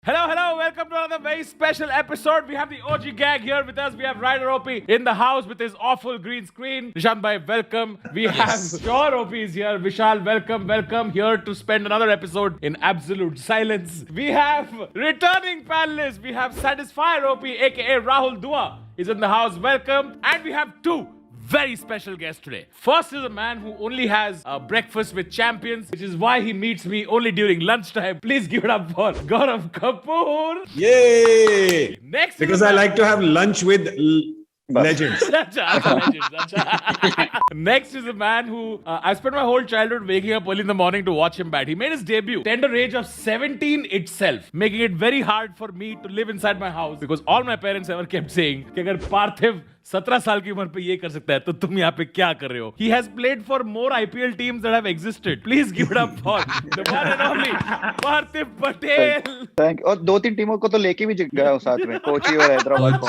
Hello, welcome to another very special episode. We have the OG gang here with us. We have Ryder OP in the house with his awful green screen. Nishant bhai, welcome. We have Sure OP is here. Vishal, welcome. Here to spend another episode in absolute silence. We have returning panelists. We have Satisfier OP, aka Rahul Dua, is in the house. Welcome. And we have two very special guest today. First is a man who only has breakfast with champions, which is why he meets me only during lunchtime. Please give it up for Gaurav Kapoor. Yay! Next, Because I like to have lunch with legends. Next is a man who I spent my whole childhood waking up early in the morning to watch him bat. He made his debut tender age of 17 itself, making it very hard for me to live inside my house because all my parents ever kept saying कि अगर पार्थिव 17 साल की उम्र पे ये कर सकता है तो तुम यहाँ पे क्या कर रहे हो? He has played for more IPL teams that have existed. Please give it up for the one and only Parthiv Patel. Thank और 2-3 टीमों को तो लेके भी गया हूँ साथ में, कोची और हैदराबाद को.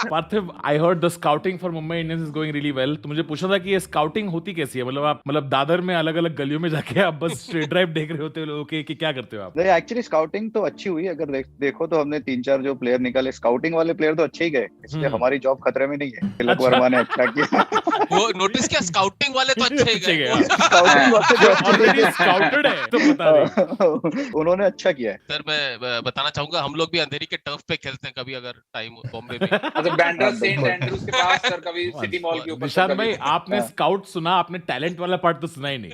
Parthiv, I heard the scouting for Mumbai Indians is going really well. तो मुझे पूछना था कि ये scouting होती कैसी है? मतलब आप दादर में अलग-अलग गलियों में जाके आप बस स्ट्रेट ड्राइव देख रहे होते हो लोगों के कि क्या करते हो आप? नहीं, एक्चुअली स्काउटिंग तो अच्छी हुई. अगर देखो तो हमने 3-4 जो प्लेयर निकाले, स्काउटिंग वाले प्लेयर तो अच्छे ही गए, इसलिए हमारी जॉब खतरे में नहीं है. तिलक वर्मा ने अच्छा किया. वो नोटिस किया, स्काउटिंग वाले तो अच्छे ही गए. स्काउटिंग वाले ऑलरेडी स्काउटेड है तो बता रहे. उन्होंने अच्छा किया है. सर मैं बताना चाहूंगा, हम लोग भी अंधेरी के टर्फ पे खेलते हैं कभी अगर टाइम हो बॉम्बे में. मतलब बैंड्रा सेंट एंड्रूज के पास सर, कभी सिटी मॉल के ऊपर. निशांत भाई, आपने स्काउट सुना, आपने टैलेंट वाला पार्ट तो सुना ही नहीं.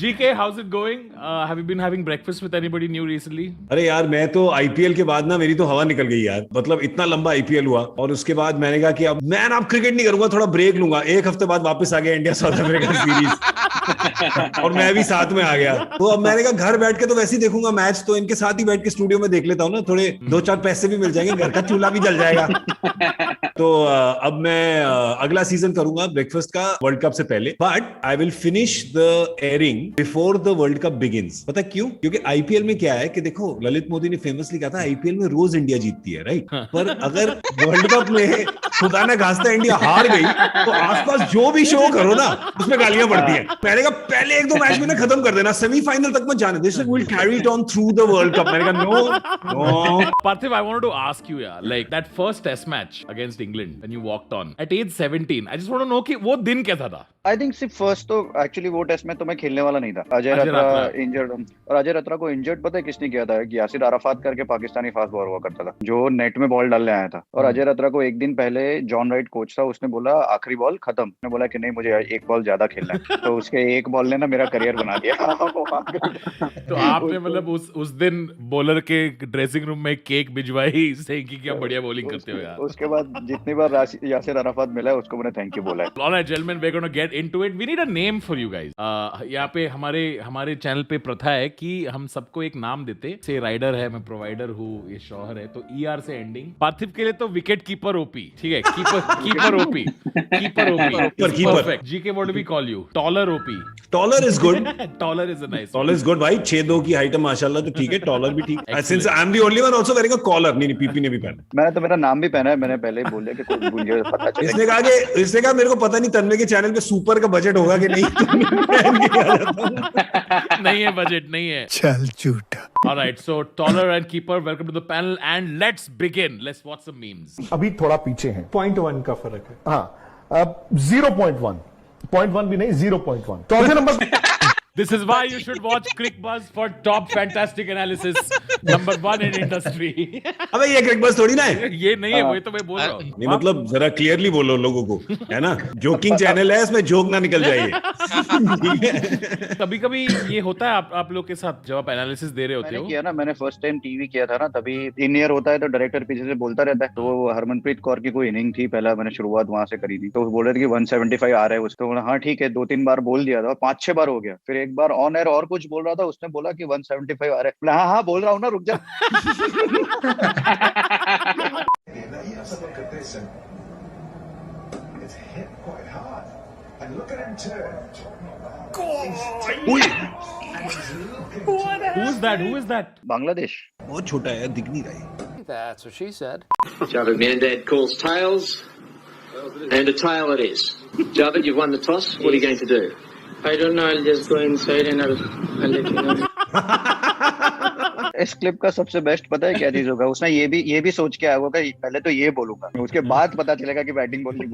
GK, how's it going? Have you been having breakfast with anybody new recently? अरे यार, मैं तो आईपीएल के बाद ना मेरी तो हवा निकल गई यार. मतलब इतना लंबा आईपीएल हुआ और उसके बाद मैंने कहा कि अब मैं क्रिकेट नहीं करूंगा, थोड़ा ब्रेक लूंगा. एक हफ्ते बाद वापस आ गया इंडिया साउथ अफ्रीका सीरीज और मैं भी साथ में आ गया. तो अब मैंने कहा घर बैठ के तो वैसे ही देखूंगा मैच, तो इनके साथ ही बैठ के स्टूडियो में देख लेता हूँ ना. थोड़े 2-4 पैसे भी मिल जाएंगे, घर का चूल्हा भी जल जाएगा. तो अब मैं अगला सीजन करूंगा ब्रेकफास्ट का वर्ल्ड कप से पहले. But I will finish the airing before the world cup begins. पता क्यों? क्योंकि आईपीएल में क्या है कि देखो, ललित मोदी ने फेमसली कहा था आईपीएल में रोज इंडिया जीतती है, राइट? पर अगर वर्ल्ड कप में खुदा ने खास्ता इंडिया हार गई तो आसपास जो भी शो करो ना उसमें गालियां पड़ती है. मैंने कहा पहले 1-2 मैच में ना खत्म कर देना, सेमीफाइनल तक मत जाने. This will carry it on through the world cup. मैंने कहा no. Parthiv, I wanted to ask you, yeah, like that first test match against England when you walked on at age 17. I just want to know कि वो दिन कैसा था? I think सिर्फ first तो actually वो टेस्ट में तो मैं खेलने वाला नहीं था. अजय रत्रा इंजर्ड, और अजय रत्रा को इंजर्ड पता है किसने किया था? कि यासिर अराफात करके पाकिस्तानी फास्ट बॉलर हुआ करता था जो नेट में बॉल डालने आया था. और अजय रत्रा को एक दिन पहले जॉन राइट कोच था, उसने बोला आखिरी बॉल खत्म. उसने बोला कि नहीं, मुझे एक बॉल ज्यादा खेलना है. तो उसके एक बॉल ने ना मेरा करियर बना दिया. तो आपने मतलब उस दिन बॉलर के ड्रेसिंग रूम में केक भिजवाई से कि क्या बढ़िया बॉलिंग करते हो यार. उसके बाद जितनी बार यासिर अराफात मिला है उसको मैंने थैंक यू बोला है. All right, gentlemen, we're going to get into it. We need a name for you guys. यहाँ पे हमारे चैनल पे प्रथा है कि हम सबको एक नाम देते. से राइडर है, मैं प्रोवाइडर हूँ, ये शौहर है, तो ER से एंडिंग. पार्थिव के लिए तो विकेट कीपर ओपी, ठीक है? Keeper OP. Perfect. GK, what do we call you? Taller OP. Taller is good. Taller is nice. Taller is good भाई. 6'2" की हाइट है माशाल्लाह, तो ठीक है. टॉलर भी ठीक. Since I am the only one also wearing a collar. नहीं, पीपी ने भी पहना. मैंने तो मेरा नाम भी पहना है. मैंने पहले ही बोल दिया कि कोई मुझे पता चले. इसने कहा मेरे को पता नहीं तन्मय के चैनल पे सुपर का बजट होगा कि नहीं. नहीं है बजट, नहीं है. चल झूठा. All right, so taller and keeper, welcome to the panel and let's begin. Let's watch some memes. अभी थोड़ा पीछे हैं. 0.1 का फर्क है. हाँ, अब 0.1. 0.1 भी नहीं, 0.1. चौथे number. This is why you should watch CrickBuzz for top fantastic analysis. Number 1 in industry. अबे ये CrickBuzz थोड़ी ना है. ये नहीं है, वही तो मैं बोल रहा हूँ. नहीं, मतलब जरा क्लियरली बोलो लोगों को, है ना? जोकिंग चैनल है, इसमें जोक ना निकल जाए. कभी कभी ये होता है आप लोग के साथ जब आप एनालिसिस दे रहे होते हो. किया ना, मैंने फर्स्ट टाइम टीवी किया था ना, तभी इन ईयर होता है तो डायरेक्टर पीछे से बोलता रहता है. तो हरमनप्रीत कौर की कोई इनिंग थी, पहला मैंने शुरुआत वहां से करी थी. तो बोल रहे थे कि 175 आ रहे हैं उसको. हाँ ठीक है, 2-3 बार बोल दिया था, 5-6 बार हो गया. फिर एक बार ऑन एयर और कुछ बोल रहा था, उसने बोला कि 175 आ रहे हैं. हाँ बोल रहा हूँ ना, रुक जा. Who is that? बांग्लादेश. बहुत छोटा है, दिख नहीं रहा है. That's what she said. Javed Mandad calls tails, and a tail it is. Javed, you've won the toss. What are you going to do? I don't know. I'll just go inside and I'll let you know. इस clip का सबसे best पता है क्या चीज होगा, उसने ये भी सोच के आया होगा कि पहले तो ये बोलूंगा, उसके बाद पता चलेगा कि बैटिंग बोलनी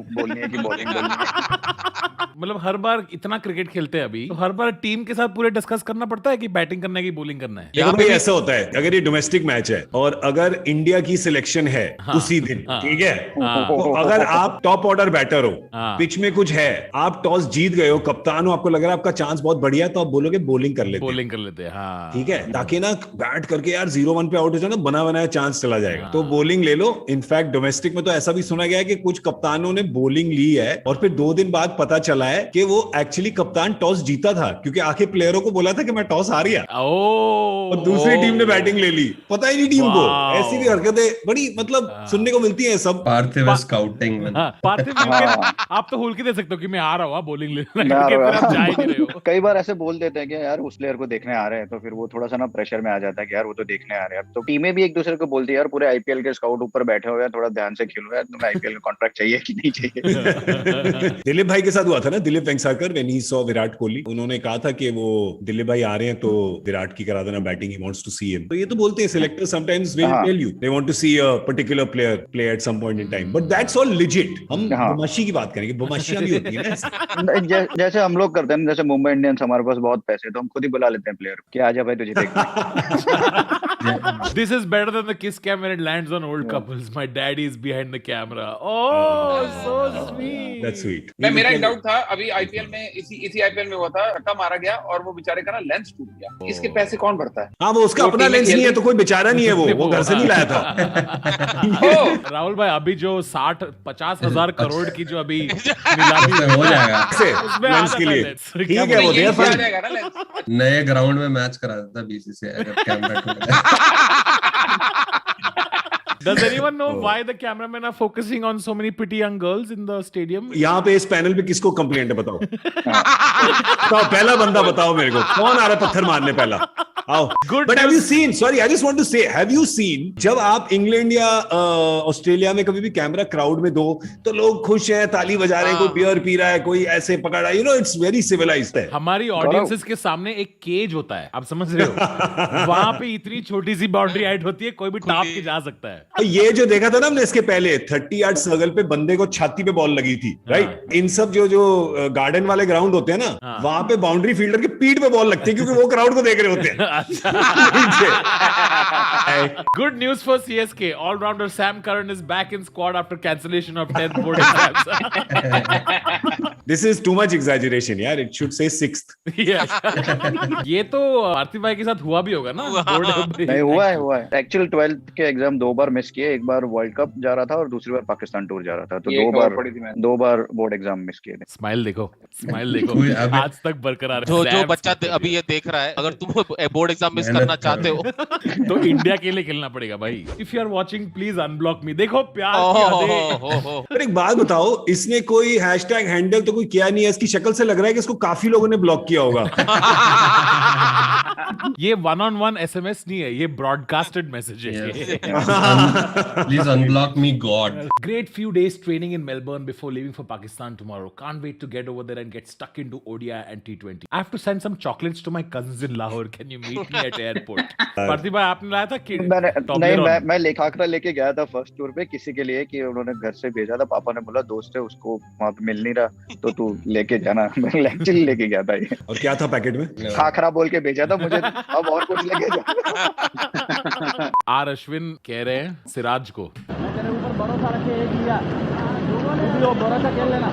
है कि बॉलिंग बोलनी है। मतलब हर बार इतना क्रिकेट खेलते हैं अभी, तो हर बार टीम के साथ पूरे डिस्कस करना पड़ता है कि बैटिंग करना है कि बॉलिंग करना है। देखो भाई ऐसा होता है, अगर ये डोमेस्टिक मैच है और अगर इंडिया की सिलेक्शन है उसी दिन, ठीक है, तो अगर आप टॉप ऑर्डर बैटर हो, पिच में कुछ है, आप टॉस जीत गए हो, कप्तान हो, आपको लग रहा है आपका चांस बहुत बढ़िया, तो आप बोलोगे बॉलिंग कर लेते हैं, ठीक है, ताकि ना बैट करके यार 0-1 पे आउट हो जाए ना, बना बनाया चांस चला जाएगा, तो बॉलिंग ले लो। इनफैक्ट डोमेस्टिक में तो ऐसा भी सुना गया है कि कुछ कप्तानों ने बॉलिंग ली है और फिर 2 दिन बाद पता चला है कि वो एक्चुअली कप्तान टॉस जीता था, क्योंकि आखिर प्लेयरों को बोला था कि मैं टॉस हार गया और दूसरी टीम ने बैटिंग ले ली, पता ही नहीं टीम को। ऐसी भी हरकतें बड़ी मतलब सुनने को मिलती है सब। पार्थिव स्काउटिंग पार्थिव आप तो हुल के दे सकते हो कि मैं आ रहा हूँ बॉलिंग लेने, आप जा ही नहीं रहे हो। कई बार ऐसे बोल देते हैं कि यार उस प्लेयर को देखने आ रहे हैं, तो फिर वो थोड़ा सा ना प्रेशर में आ जाता है कि यार वो तो देखने आ रहे हैं। तो टीमें भी एक दूसरे को बोलती है यार पूरे आईपीएल के स्काउट ऊपर बैठे हुए हैं, थोड़ा ध्यान से खेलो यार, तुम्हें आईपीएल का कॉन्ट्रैक्ट चाहिए कि नहीं चाहिए। दिलीप भाई के साथ हुआ था ना, Dilip Vengsarkar when he saw Virat Kohli, उन्होंने कहा था कि वो दिलीप भाई आ रहे हैं तो विराट की करा देना batting, he wants to see him. तो ये तो बोलते हैं selector sometimes will tell you they want to see a particular player play at some point in time, but that's all legit. हम बदमाशी की बात करेंगे, बदमाशियां भी होती है ना जैसे हम लोग करते हैं, जैसे मुंबई इंडियंस, हमारे पास बहुत पैसे तो हम खुद ही बुला लेते हैं प्लेयर कि आजा भाई तुझे देखना। This is better than the kiss cam when it lands on old couples. My daddy is behind the camera. Oh, so sweet. That's sweet. मेरा एक डाउट था, अभी आईपीएल में इसी आईपीएल में हुआ था, धक्का मारा गया और वो बेचारे का ना लेंस टूट गया। इसके पैसे कौन भरता है? हाँ, वो उसका अपना लेंस नहीं है तो कोई बेचारा नहीं है, वो घर से नहीं लाया था। राहुल भाई अभी जो 60-50 हजार करोड़ की जो अभी नीलामी हो जाएगा लेंस के लिए, ठीक है, वो देयर नए ग्राउंड में मैच करा देता बीसीसीआई अगर कैमरा टूट जाए। Does anyone know why the cameramen are focusing on so many pretty young girls in the stadium? यहाँ पे इस पैनल पे किसको कंप्लेंट है बताओ? बताओ, पहला बंदा बताओ मेरे को, कौन आ रहा है पत्थर मारने पहला? आओ। But have you seen? Sorry, I just want to say, have you seen? जब आप इंग्लैंड या ऑस्ट्रेलिया में कभी भी कैमरा क्राउड में दो तो लोग खुश हैं, ताली बजा रहे हैं, कोई बियर पी रहा है, कोई ऐसे पकड़ रहा है, you know, it's very civilized है। हमारी ऑडियंसेस के सामने एक केज होता है, आप समझ रहे हो? वहां पे इतनी छोटी सी बाउंड्री हाइट होती है, कोई भी टाप के जा सकता है। ये जो देखा था ना हमने इसके पहले 30 यार्ड सर्कल पे बंदे को छाती पे बॉल लगी थी, राइट? इन सब जो गार्डन वाले ग्राउंड होते हैं ना, वहां पे बाउंड्री फील्डर की पीठ पे बॉल लगती है क्योंकि वो क्राउड को देख रहे होते हैं। Good news for CSK. All-rounder Sam Curran is back in squad after cancellation of 10th board exams. This is too much exaggeration, यार. It should say 6th. ये तो पार्थिव भाई के साथ हुआ भी होगा ना? नहीं, हुआ है. Actual 12th के एग्जाम 2 बार मिस किए. एक बार वर्ल्ड कप जा रहा था और दूसरी बार पाकिस्तान टूर जा रहा था. तो 2 बार बोर्ड एग्जाम मिस किए थे. स्माइल देखो. आज तक बरकरार है. जो बच्चा अभी ये देख रहा है, अगर तुम बोर्ड एग्जाम मिस करना चाहते हो तो इंडिया के लिए खेलना पड़ेगा भाई. If you are watching please unblock me. देखो प्यार की एक बात बताओ, इसने कोई हैशटैग हैंडल तो कोई किया नहीं है. इसकी शक्ल से लग रहा है कि इसको काफी लोगों ने ब्लॉक किया होगा. ये 1-on-1 SMS नहीं है, ये ब्रॉडकास्टेड मैसेज है. Please unblock me, God. Great few days training in Melbourne before leaving for Pakistan tomorrow. Can't wait to get over there and get stuck into ODI and T20. I have to send some chocolates to my cousins in Lahore. Can you meet me at airport? पार्थिव भाई आपने लाया था कि मैं लेखाकरा लेके गया था first tour पे किसी के लिए कि उन्होंने घर से भेजा था. पापा ने बोला दोस्त है उसको वहाँ पे मिल नहीं रहा तो तू लेके जाना. मैं एक्चुअली लेके गया था ये. और क्या था पैकेट में? खाखरा बोल के भेजा था मुझे. अब और कुछ लेके जाना. आर अश्विन कह रहे हैं सिराज को तेरे ऊपर भरोसा रखे एक लिया भरोसा खेल लेना.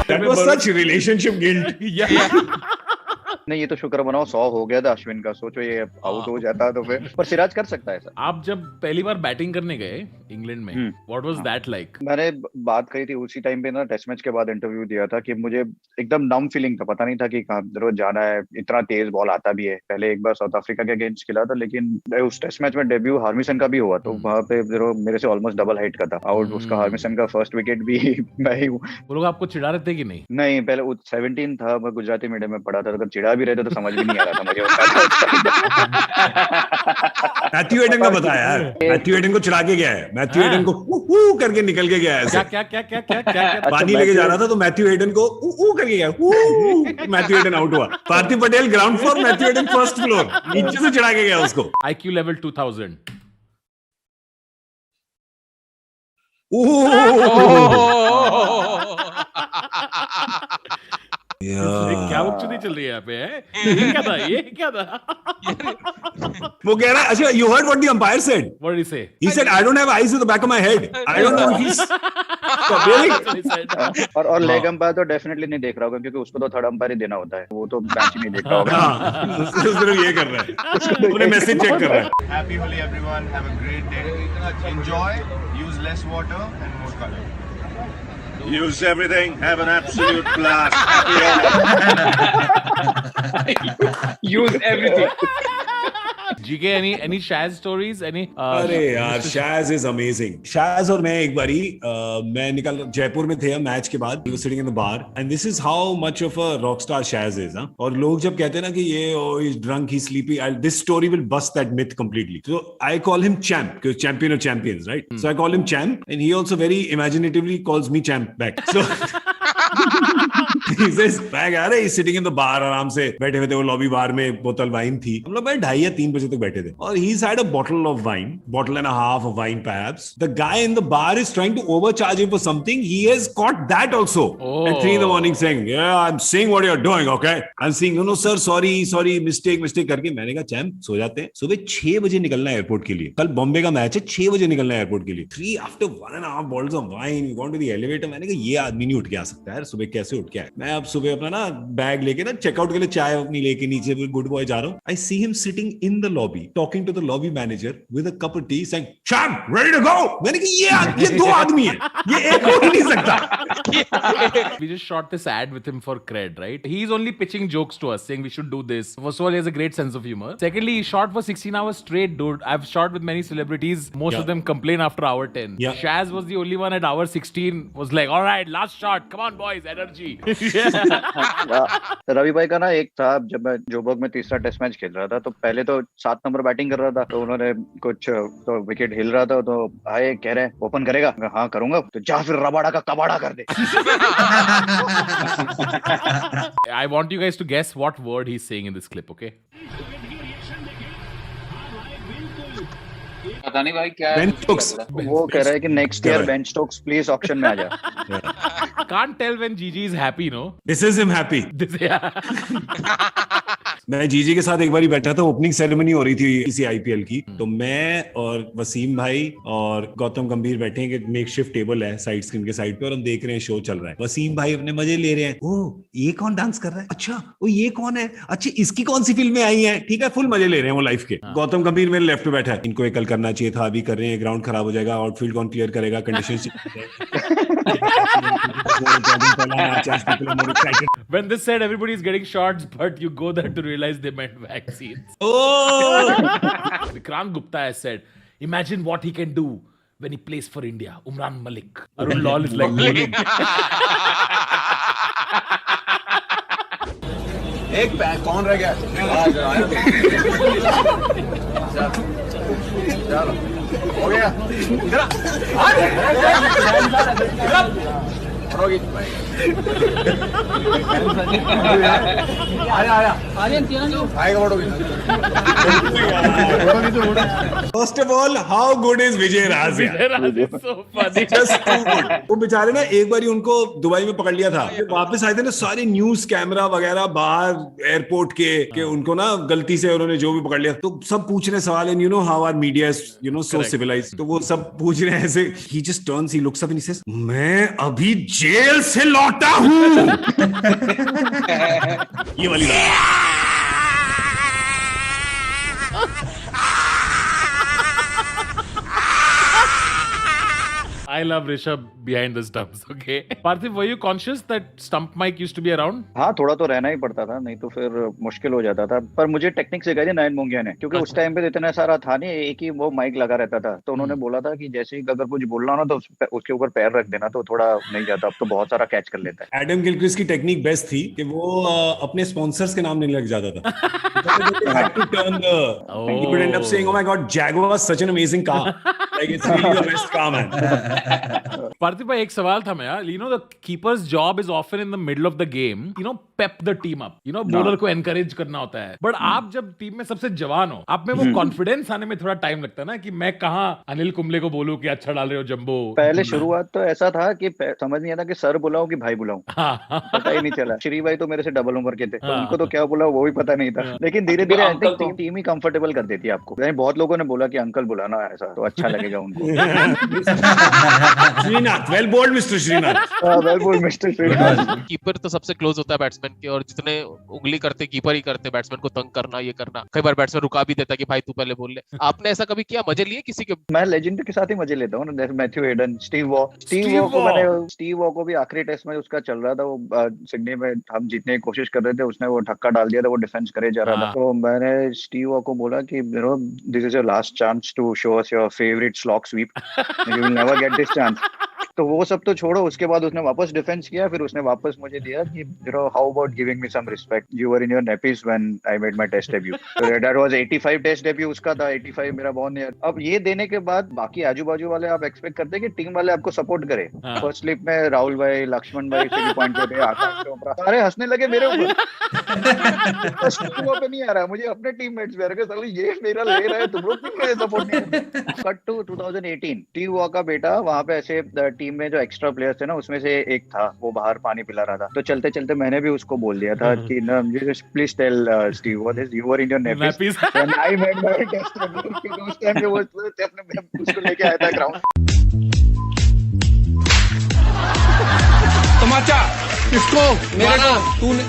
That was such relationship guilt. नहीं, ये तो शुक्र मनाओ 100 हो गया था अश्विन का. सोचो ये आउट हो जाता तो फिर. पर सिराज कर सकता है सर. आप जब पहली बार बैटिंग करने गए इंग्लैंड में, व्हाट वाज दैट लाइक? मैंने बात करी थी उसी टाइम पे ना, टेस्ट मैच के बाद इंटरव्यू दिया था कि मुझे एकदम नम फीलिंग था. पता नहीं था कि कहाँ रोज जाना है. इतना तेज बॉल आता भी है. पहले एक बार साउथ अफ्रीका के अगेंस्ट खेला था, लेकिन उस टेस्ट मैच में डेब्यू हार्मिसन का भी हुआ तो वहाँ पे मेरे से ऑलमोस्ट डबल हाइट का था आउट. उसका हार्मिसन का फर्स्ट विकेट भी मैं ही हूँ. वो लोग आपको चिढ़ा रहे थे कि नहीं? नहीं, पहले 17 था, मैं गुजराती मीडियम में पढ़ा था. अगर चिढ़ा भी रहे थे तो समझ भी नहीं आ रहा था मुझे। मैथ्यू एडन का बता यार, मैथ्यू एडन को चढ़ा के गया है, मैथ्यू एडन को ऊ करके निकल के गया है ऐसे। क्या पानी लेके जा रहा था तो मैथ्यू एडन को ऊ करके गया, मैथ्यू एडन आउट हुआ। Parthiv Patel ground floor, Matthew Hayden first floor, नीचे से चढ़ा के गया उसको। IQ level 2000. क्या बकचोदी चल रही है यहाँ पे? ये क्या था? ये क्या था? वो कह रहा है, अच्छा you heard what the umpire said? What did he say? He said I don't have eyes in the back of my head. I don't know if he's really. और लेग अंपायर तो डेफिनेटली नहीं देख रहा होगा क्योंकि उसको तो third umpire ही देना होता है, वो तो मैच नहीं देख रहा होगा। हाँ, सिर्फ ये कर रहा है, उन्हें मैसेज चेक कर रहा है। Happy Holi everyone, have a great day. Enjoy, use less water and more color. Use everything, have an absolute blast. Use everything. GK, any Shaz stories? Any? अरे यार Shaz is amazing. Shaz और मैं एक बारी मैं निकल जयपुर में थे हम मैच के बाद, we were sitting in the bar and this is how much of a rock star Shaz is. और लोग जब कहते हैं ना कि ये he's drunk, he's sleepy, this story will bust that myth completely. So I call him Champ, because champion of champions, right? So I call him Champ and he also very imaginatively calls me Champ back. So he says, मैं कह रहा, he's sitting in the bar, आराम से बैठे हुए थे, वो lobby बार में बोतल वाइन थी, हम लोग भाई 2:30 या 3 बजे तक बैठे थे और he's had a bottle of wine, bottle and a half of wine perhaps. The guy in the bar is trying to overcharge him for something. He has caught that also at 3 in the morning saying, yeah, I'm seeing what you're doing, okay? I'm saying, no sir, sorry, mistake करके मैंने कहा champ सो जाते हैं, सुबह 6 बजे निकलना है airport के लिए, कल बॉम्बे का मैच है, 6 बजे निकलना है एयरपोर्ट के लिए, 3 after 1.5 bottles of wine, you gone to the elevator. मैंने कहा ये आदमी नहीं उठ के आ सकता है, सुबह कैसे उठ के आए? मैं अब सुबह अपना ना बैग लेके ना चेकआउट के लिए चाय अपनी लेके नीचे गुड बॉय जा रहा हूँ. I see him sitting in the lobby talking to the lobby manager with a cup of tea saying, "Champ, ready to go." मैंने कहा ये 2 आदमी है, ये एक हो ही नहीं सकता. We just shot this ad with him for cred, right? He's only pitching jokes to us, saying we should do this. First of all, he has a great sense of humor. Secondly, he shot for 16 hours straight, dude. I've shot with many celebrities. Most of them complain after hour 10. Yeah. Shaz was the only one at hour 16. Was like, all right, last shot. Come on, boys, energy. Ravi भाई का ना एक था, जब मैं Joburg में तीसरा test match खेल रहा था तो पहले तो 7 नंबर बैटिंग कर रहा था, तो उन्होंने कुछ तो विकेट हिल रहा था तो आए कह रहे ओपन करेगा, हाँ करूंगा, तो जा फिर रबाड़ा का कबाड़ा कर दे. I want you guys to guess what word he's saying in this clip, okay? पता नहीं भाई क्या है. Ben Stokes. वो कह रहा है कि next year Ben Stokes please auction में आ जा. Can't tell when Gigi is happy, no? This is him happy. मैं जीजी के साथ एक बार बैठा था, ओपनिंग सेरेमनी हो रही थी किसी आईपीएल की, तो मैं और वसीम भाई और गौतम गंभीर बैठे हैं कि मेकशिफ्ट टेबल है साइड स्क्रीन के साइड पे और हम देख रहे हैं शो चल रहा है. वसीम भाई अपने मजे ले रहे हैं, ओ ये कौन डांस कर रहा है, अच्छा वो ये कौन है, अच्छा इसकी कौन सी फिल्में आई हैं, ठीक है, फुल मजे ले रहे हैं वो लाइफ के. गौतम गंभीर मेरे लेफ्ट पे बैठा है, इनको कल करना चाहिए था, अभी कर रहे हैं, ग्राउंड खराब हो जाएगा, आउटफील्ड कौन क्लियर करेगा, conditions. When this said everybody is getting shots, but you go there to realize they meant vaccines. Oh! Vikrant Gupta has said, imagine what he can do when he plays for India. Umran Malik. Arun Lal is like bowling. एक pack कौन रह गया? चलो हो गया. First of all, how good is Vijay Raj? Vijay Raj is so funny. Just too good. वो बेचारे ना एक बारी उनको दुबई में पकड़ लिया था, वापस आए थे ना सारे न्यूज कैमरा वगैरह बाहर एयरपोर्ट के उनको ना गलती से उन्होंने जो भी पकड़ लिया, तो सब पूछ रहे सवाल, and you know how our media is you know so civilised, तो वो सब पूछ रहे हैं ऐसे. He just turns, he looks up and he says, मैं अभी जेल से लौटा हूं. ये वाली बात. I love Rishabh behind the stumps. Okay. Parthiv, were you conscious that stump mic used to be around? हाँ, थोड़ा तो रहना ही पड़ता था, नहीं तो फिर मुश्किल हो जाता था। पर मुझे टेक्निक सिखाई थी नयन मोंगिया ने, क्योंकि उस टाइम पे तो इतना सारा था नहीं, एक ही वो माइक लगा रहता था। तो उन्होंने बोला था कि जैसे ही अगर कुछ बोलना हो ना तो उसके ऊपर पैर रख देना, तो थोड़ा नहीं जाता, अब तो बहुत सारा कैच कर लेता है। एडम गिलक्रिस्ट की टेक्निक बेस्ट थी कि वो अपने स्पॉन्सर्स के नाम नहीं लग जाता था। You would end up saying, "Oh my God, Jaguar was such an amazing car. Like it's really the best car, man." Parthiv भाई, एक सवाल था मेरा. You know, the keeper's job is often in the middle of the game. You know, pep the team up. You know, bowler को encourage करना होता है. But आप जब टीम में सबसे जवान हो, आप में वो कॉन्फिडेंस आने में थोड़ा टाइम लगता है ना, कि मैं कहाँ अनिल कुंबले को बोलूं कि अच्छा डाल रहे हो जंबो. पहले शुरुआत तो ऐसा था कि समझ नहीं आता कि सर बुलाऊं कि भाई बुलाऊं, पता ही नहीं चला। श्री भाई तो मेरे से डबल उम्र के थे, तो उनको तो क्या बुलाऊं वो भी पता नहीं था। लेकिन धीरे धीरे I think team he comfortable कर देती है आपको। यानी बहुत लोगों ने बोला कि अंकल बुलाना ऐसा तो अच्छा लगेगा उनको। Srinath, well bowled mister Srinath. Well bowled mister Srinath. Keeper तो सबसे क्लोज होता है बैट्समैन के, और जितने उंगली करते कीपर ही करते, बैट्समैन को तंग करना, ये करना। कई बार बैट्समैन रुका भी देता कि भाई तू पहले बोल ले। आपने ऐसा कभी किया, मजे लिए किसी के? मैं लेजेंड के साथ ही मजे लेता हूँ, जैसे मैथ्यू हेडन, स्टीव वॉ को भी आखिरी टेस्ट में उसका चल रहा था, वो सिडनी में हम जीतने की कोशिश कर रहे थे, उसने वो धक्का डाल दिया था, वो डिफेंस करे जा रहा था। तो मैंने स्टीव वॉ को बोला कि you know this is your last chance to show us your favourite slog sweep, you will never get this chance. तो वो सब तो छोड़ो, उसके बाद उसने वापस डिफेंस किया, फिर उसने वापस मुझे दिया कि you know how about giving me some respect, you were in your nappies when I made my test debut. That was 85 test debut उसका था, 85 मेरा बॉर्न ईयर। अब ये देने के बाद बाकी आजू बाजू वाले आप एक्सपेक्ट करते हैं कि टीम वाले आपको सपोर्ट करे। फर्स्ट स्लिप में राहुल भाई, लक्ष्मण भाई से पॉइंट पे थे, आकाश चोपड़ा सारे हंसने लगे मेरे ऊपर। पे नहीं आ रहा, मुझे अपने टीममेट्स पे रखे, साले ये मेरा ले रहा है, तुम लोग क्यों मुझे सपोर्ट नहीं करते। कट टू 2018, स्टीव वॉ का बेटा वहां पे ऐसे टीम में जो एक्स्ट्रा प्लेयर्स थे ना, उसमें से एक था, वो बाहर पानी पिला रहा था। तो चलते चलते मैंने भी उसको बोल दिया था कि please tell Steve what is you were in your nappies when I made my test debut. उस टाइम पे वो अपने उसको लेके आया था ग्राउंड। तमाचा किसको? मेरे को। तूने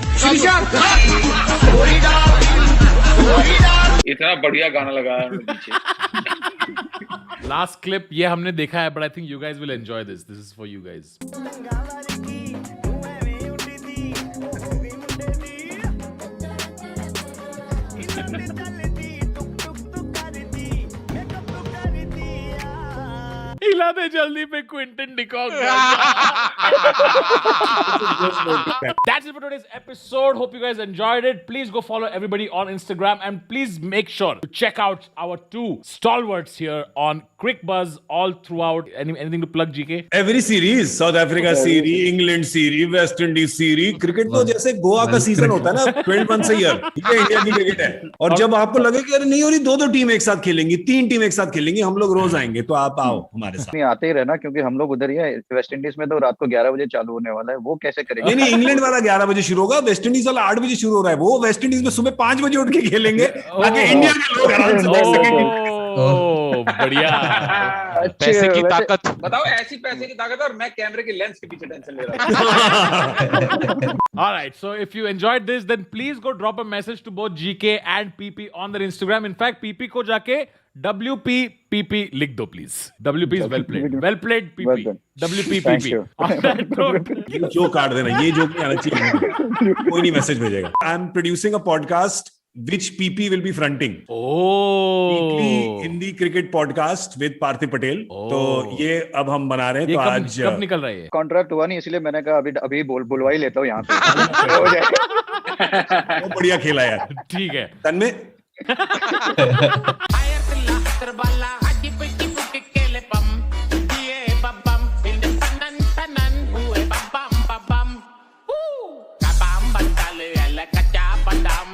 इतना बढ़िया गाना लगाया पीछे। लास्ट क्लिप ये हमने देखा है, but I think you guys will enjoy this is for you guys. हिला दे जल्दी पे Quinton de Kock. That's it for today's episode. Hope you guys enjoyed it. Please go follow everybody on Instagram, and please make sure to check out our two stalwarts here on Crick Buzz all throughout. Anything to plug, GK? Every series, South Africa series, England series, West Indies series. Cricket तो जैसे गोवा का season होता है ना, 12 months a year, ये India की cricket है। और जब आपको लगे कि अरे नहीं हो रही, 2 टीम एक साथ खेलेंगी, 3 टीम एक साथ खेलेंगी, हम लोग रोज आएंगे, तो आप आओ हमारे साथ। नहीं, आते ही रहना, क्योंकि हम लोग उधर ही है। वेस्ट इंडीज में तो रात को 11 बजे चालू होने वाला है, वो कैसे करेंगे? नहीं, इंग्लैंड वाला 11 बजे शुरू होगा, वेस्ट इंडीज वाला 8 बजे शुरू हो रहा है। वो वेस्ट इंडीज में सुबह 5 बजे उठ के खेलेंगे, ताकि इंडिया के लोग आराम से देख सकेंगे। बढ़िया। पैसे की ताकत बताओ, ऐसी पैसे की ताकत, और मैं कैमरे के लेंस के पीछे टेंशन ले रहा हूँ। All right, so if you enjoyed this, then please go drop a message to both GK and PP on their Instagram. In fact, PP को जाके WPPP लिख दो please. WP is well played. Well played PP. WPPP. ये जो काट देना, ये जो नहीं आना चाहिए, कोई नहीं मैसेज भेजेगा। I am producing a podcast which PP will be fronting. Weekly Hindi cricket podcast with Parthiv Patel. तो ये अब हम बना रहे हैं। तो आज कब निकल रहा है? कॉन्ट्रैक्ट हुआ नहीं, इसलिए मैंने कहा अभी बुलवा ही लेता हूँ यहाँ पे। हो जाएगा। वो बढ़िया खेला यार। ठीक है। तन्मय Kabam, batale, la kacha, badam.